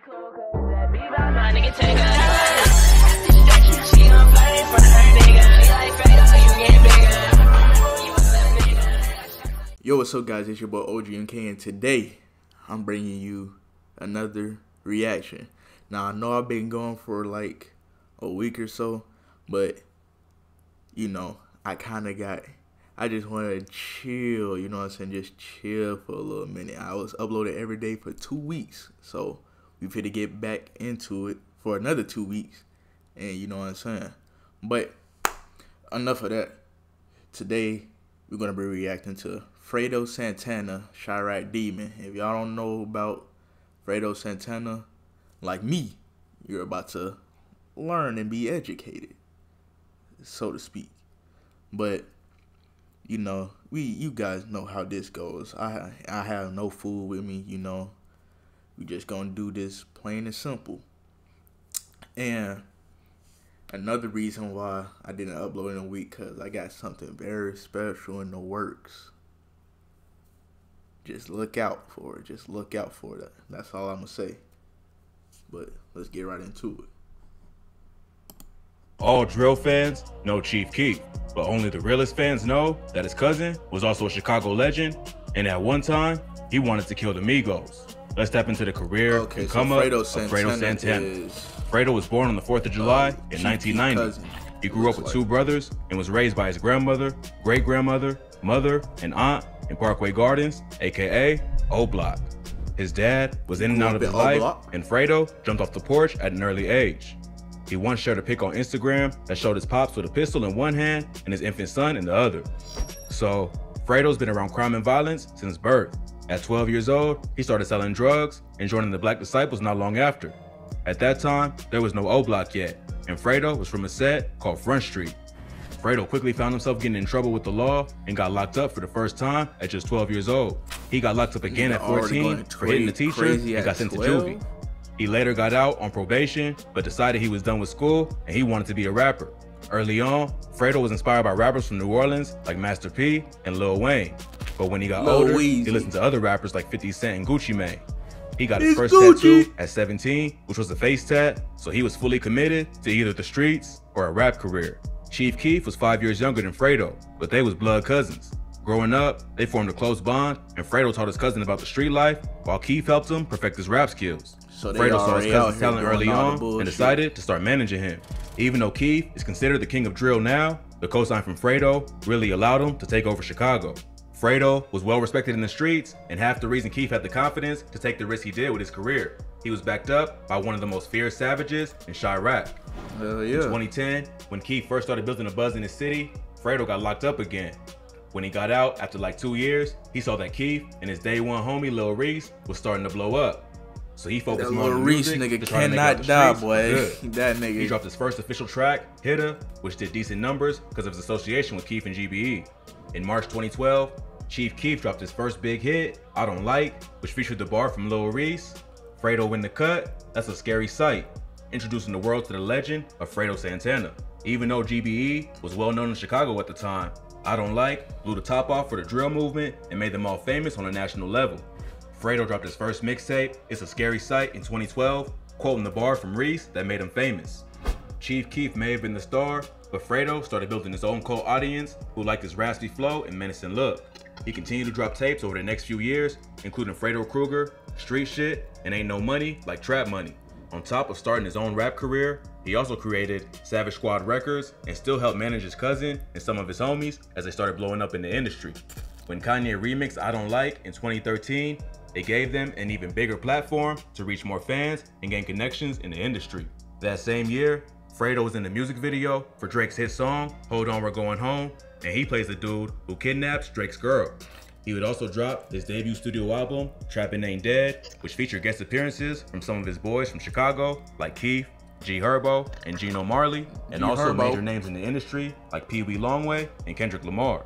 Yo, what's up, guys? It's your boy OgMk, and today I'm bringing you another reaction. Now, I know I've been going for like a week or so, but you know, I just want to chill, you know what I'm saying? Just chill for a little minute. I was uploading every day for 2 weeks, so we finna get back into it for another 2 weeks, and you know what I'm saying? But enough of that. Today, we're gonna be reacting to Fredo Santana, Chiraq Demon. If y'all don't know about Fredo Santana, like me, you're about to learn and be educated, so to speak. But you know, you guys know how this goes. I have no food with me, you know. We just gonna do this plain and simple. And another reason why I didn't upload in a week, cause I got something very special in the works. Just look out for it. Just look out for that. That's all I'm gonna say. But let's get right into it. All drill fans know Chief Keef, but only the realest fans know that his cousin was also a Chicago legend, and at one time, he wanted to kill the Migos. Let's step into the career and come up of Fredo Santana. Fredo was born on the 4th of July in 1990. He grew up with 2 brothers and was raised by his grandmother, great-grandmother, mother, and aunt in Parkway Gardens, aka O-Block. His dad was in and out of his life, and Fredo jumped off the porch at an early age. He once shared a pic on Instagram that showed his pops with a pistol in one hand and his infant son in the other. So, Fredo's been around crime and violence since birth. At 12 years old, he started selling drugs and joining the Black Disciples not long after. At that time, there was no O-Block yet, and Fredo was from a set called Front Street. Fredo quickly found himself getting in trouble with the law and got locked up for the first time at just 12 years old. He got locked up again at 14 for hitting the teacher and got sent to juvie. He later got out on probation, but decided he was done with school and he wanted to be a rapper. Early on, Fredo was inspired by rappers from New Orleans like Master P and Lil Wayne. But when he got older, he listened to other rappers like 50 Cent and Gucci Mane. He got his first tattoo at 17, which was a face tat, so he was fully committed to either the streets or a rap career. Chief Keef was 5 years younger than Fredo, but they was blood cousins. Growing up, they formed a close bond, and Fredo taught his cousin about the street life, while Keef helped him perfect his rap skills. So Fredo saw his cousin's talent early on and decided to start managing him. Even though Keef is considered the king of drill now, the cosign from Fredo really allowed him to take over Chicago. Fredo was well respected in the streets, and half the reason Keef had the confidence to take the risk he did with his career. He was backed up by one of the most fierce savages in Chiraq. Hell yeah. In 2010, when Keef first started building a buzz in his city, Fredo got locked up again. When he got out after like 2 years, he saw that Keef and his day one homie Lil Reese was starting to blow up. So he focused more on music to try to make out the streets good. That nigga. He dropped his first official track, Hitter, which did decent numbers because of his association with Keef and GBE. In March 2012, Chief Keef dropped his first big hit, I Don't Like, which featured the bar from Lil Reese. Fredo win the cut, that's a scary sight, introducing the world to the legend of Fredo Santana. Even though GBE was well known in Chicago at the time, I Don't Like blew the top off for the drill movement and made them all famous on a national level. Fredo dropped his first mixtape, It's a Scary Sight, in 2012, quoting the bar from Reese that made him famous. Chief Keef may have been the star, but Fredo started building his own cult audience who liked his raspy flow and menacing look. He continued to drop tapes over the next few years, including Fredo Kruger, Street Shit, and Ain't No Money Like Trap Money. On top of starting his own rap career, he also created Savage Squad Records and still helped manage his cousin and some of his homies as they started blowing up in the industry. When Kanye remixed I Don't Like in 2013, it gave them an even bigger platform to reach more fans and gain connections in the industry. That same year, Fredo was in the music video for Drake's hit song, Hold On We're Going Home, and he plays the dude who kidnaps Drake's girl. He would also drop his debut studio album, Trappin' Ain't Dead, which featured guest appearances from some of his boys from Chicago, like Keef, G Herbo, and Gino Marley, and also major names in the industry like Pee Wee Longway and Kendrick Lamar.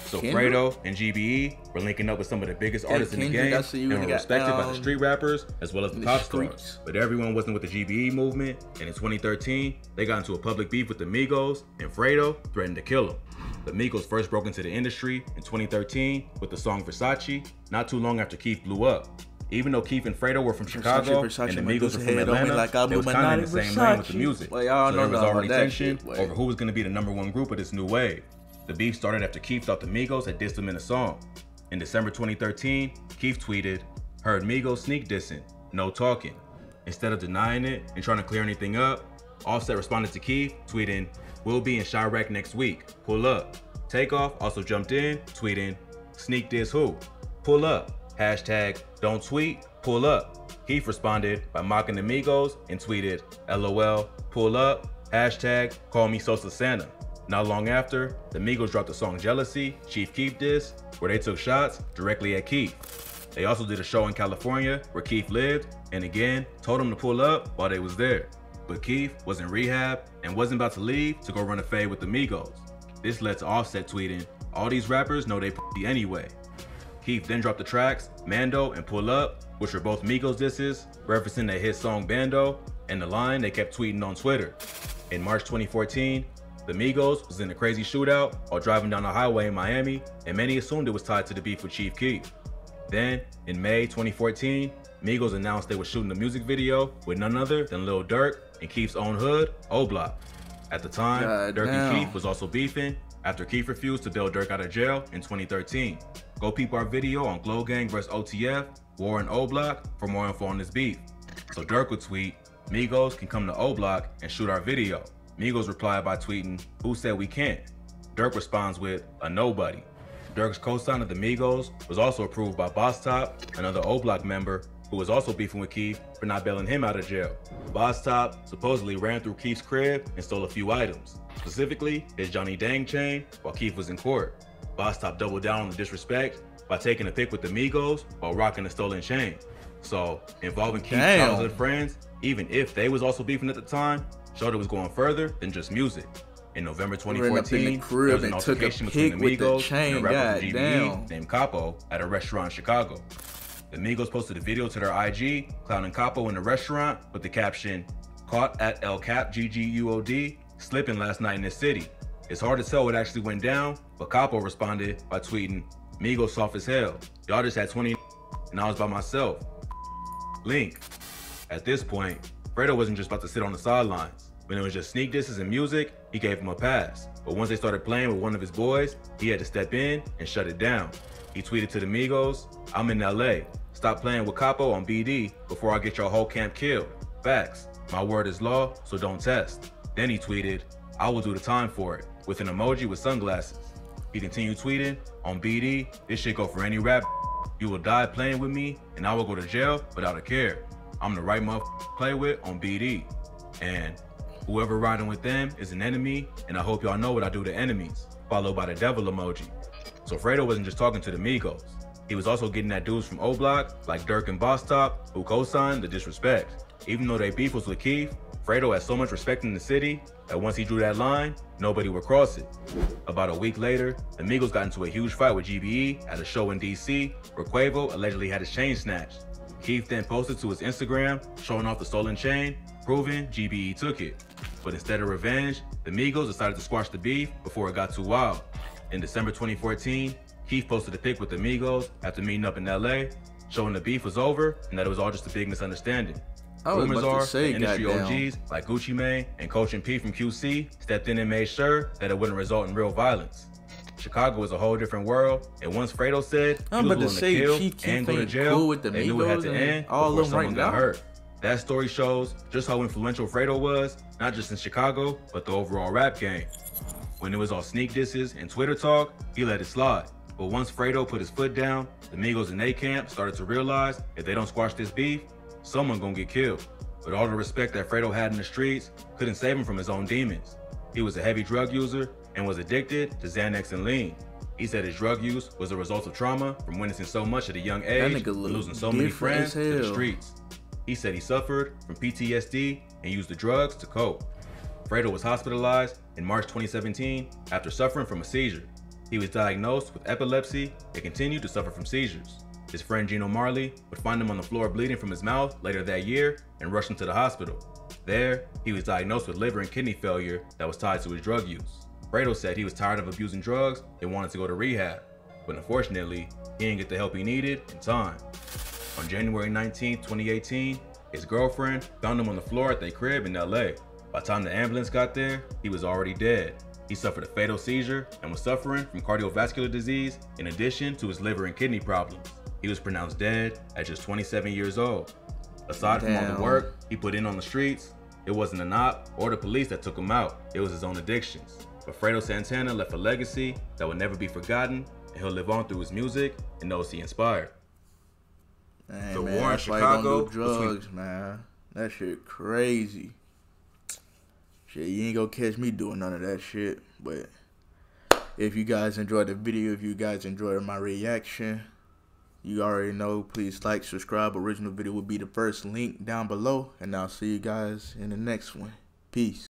So Fredo and GBE were linking up with some of the biggest artists in the game and were respected by the street rappers as well as the pop stars. But everyone wasn't with the GBE movement, and in 2013, they got into a public beef with the Migos, and Fredo threatened to kill him. The Migos first broke into the industry in 2013 with the song Versace, not too long after Keef blew up. Even though Keith and Fredo were from Chicago and the Migos were from Atlanta, like they was kind of in the same lane with the music. So there was already tension over who was going to be the #1 group of this new wave. The beef started after Keith thought the Migos had dissed him in a song. In December 2013, Keith tweeted, "Heard Migos sneak dissing, no talking." Instead of denying it and trying to clear anything up, Offset responded to Keith, tweeting, "We'll be in Chiraq next week, pull up." Takeoff also jumped in, tweeting, "Sneak diss who? Pull up. Hashtag don't tweet, pull up." Keith responded by mocking the Migos and tweeted, "LOL, pull up. Hashtag call me Sosa Santa." Not long after, the Migos dropped the song Jealousy, Chief Keef diss, where they took shots directly at Keith. They also did a show in California where Keith lived, and again, told him to pull up while they was there. But Keith was in rehab and wasn't about to leave to go run a fade with the Migos. This led to Offset tweeting, "All these rappers know they pussy anyway." Keith then dropped the tracks Mando and Pull Up, which were both Migos disses, referencing their hit song Bando, and the line they kept tweeting on Twitter. In March 2014, the Migos was in a crazy shootout while driving down a highway in Miami, and many assumed it was tied to the beef with Chief Keef. Then, in May 2014, Migos announced they were shooting a music video with none other than Lil Durk in Keef's own hood, OgMk. At the time, Durk and Keef was also beefing after Keef refused to bail Durk out of jail in 2013. Go peep our video on Glow Gang vs OTF, War and OgMk for more info on this beef. So Durk would tweet, "Migos can come to OgMk and shoot our video." Migos replied by tweeting, "Who said we can't?" Durk responds with, "A nobody." Durk's co-sign of the Migos was also approved by Boss Top, another OgMk member who was also beefing with Keef for not bailing him out of jail. Boss Top supposedly ran through Keef's crib and stole a few items, specifically his Johnny Dang chain while Keef was in court. Boss Top doubled down on the disrespect by taking a pic with the Migos while rocking a stolen chain. So, involving Keef's childhood friends, even if they was also beefing at the time, showed it was going further than just music. In November 2014, there was an altercation between the Migos and a rapper from GBE named Capo at a restaurant in Chicago. The Migos posted a video to their IG clowning Capo in the restaurant with the caption, "Caught at El Cap GGUOD, slipping last night in this city." It's hard to tell what actually went down, but Capo responded by tweeting, "Migos soft as hell. Y'all just had 20 and I was by myself. Link." At this point, Fredo wasn't just about to sit on the sidelines. When it was just sneak disses and music, he gave him a pass. But once they started playing with one of his boys, he had to step in and shut it down. He tweeted to the Migos, "I'm in LA. Stop playing with Capo on BD before I get your whole camp killed. Facts. My word is law, so don't test." Then he tweeted, "I will do the time for it," with an emoji with sunglasses. He continued tweeting, "On BD, this shit go for any rap. You will die playing with me, and I will go to jail without a care. I'm the right motherfucker to play with on BD. And whoever riding with them is an enemy, and I hope y'all know what I do to enemies," followed by the devil emoji. So Fredo wasn't just talking to the Migos. He was also getting at dudes from OgMk, like Durk and Boss Top, who co-signed the disrespect. Even though they beef was with Keef, Fredo had so much respect in the city that once he drew that line, nobody would cross it. About a week later, the Migos got into a huge fight with GBE at a show in DC, where Quavo allegedly had his chain snatched. Keef then posted to his Instagram, showing off the stolen chain, proving GBE took it. But instead of revenge, the Migos decided to squash the beef before it got too wild. In December 2014, Keef posted a pic with the Migos after meeting up in LA, showing the beef was over and that it was all just a big misunderstanding. Rumors are that industry OGs like OgMk and Coach and P from QC stepped in and made sure that it wouldn't result in real violence. Chicago is a whole different world, and once Fredo said he was willing to kill and go to jail, they knew it had to end before someone got hurt. That story shows just how influential Fredo was, not just in Chicago, but the overall rap game. When it was all sneak disses and Twitter talk, he let it slide. But once Fredo put his foot down, the Migos in their camp started to realize if they don't squash this beef, someone gonna get killed. But all the respect that Fredo had in the streets couldn't save him from his own demons. He was a heavy drug user and was addicted to Xanax and lean. He said his drug use was a result of trauma from witnessing so much at a young age and losing so many friends to the streets. He said he suffered from PTSD and used the drugs to cope. Fredo was hospitalized in March 2017 after suffering from a seizure. He was diagnosed with epilepsy and continued to suffer from seizures. His friend Gino Marley would find him on the floor bleeding from his mouth later that year and rush him to the hospital. There, he was diagnosed with liver and kidney failure that was tied to his drug use. Fredo said he was tired of abusing drugs and wanted to go to rehab, but unfortunately, he didn't get the help he needed in time. On January 19, 2018, his girlfriend found him on the floor at their crib in LA. By the time the ambulance got there, he was already dead. He suffered a fatal seizure and was suffering from cardiovascular disease in addition to his liver and kidney problems. He was pronounced dead at just 27 years old. Aside from all the work he put in on the streets, it wasn't an op or the police that took him out, it was his own addictions. But Fredo Santana left a legacy that will never be forgotten, and he'll live on through his music and those he inspired. Hey, the man, war in that's Chicago why you don't do drugs, man. That shit crazy. Shit, you ain't gonna catch me doing none of that shit. But if you guys enjoyed the video, if you guys enjoyed my reaction, you already know, please like, subscribe. Original video will be the first link down below. And I'll see you guys in the next one. Peace.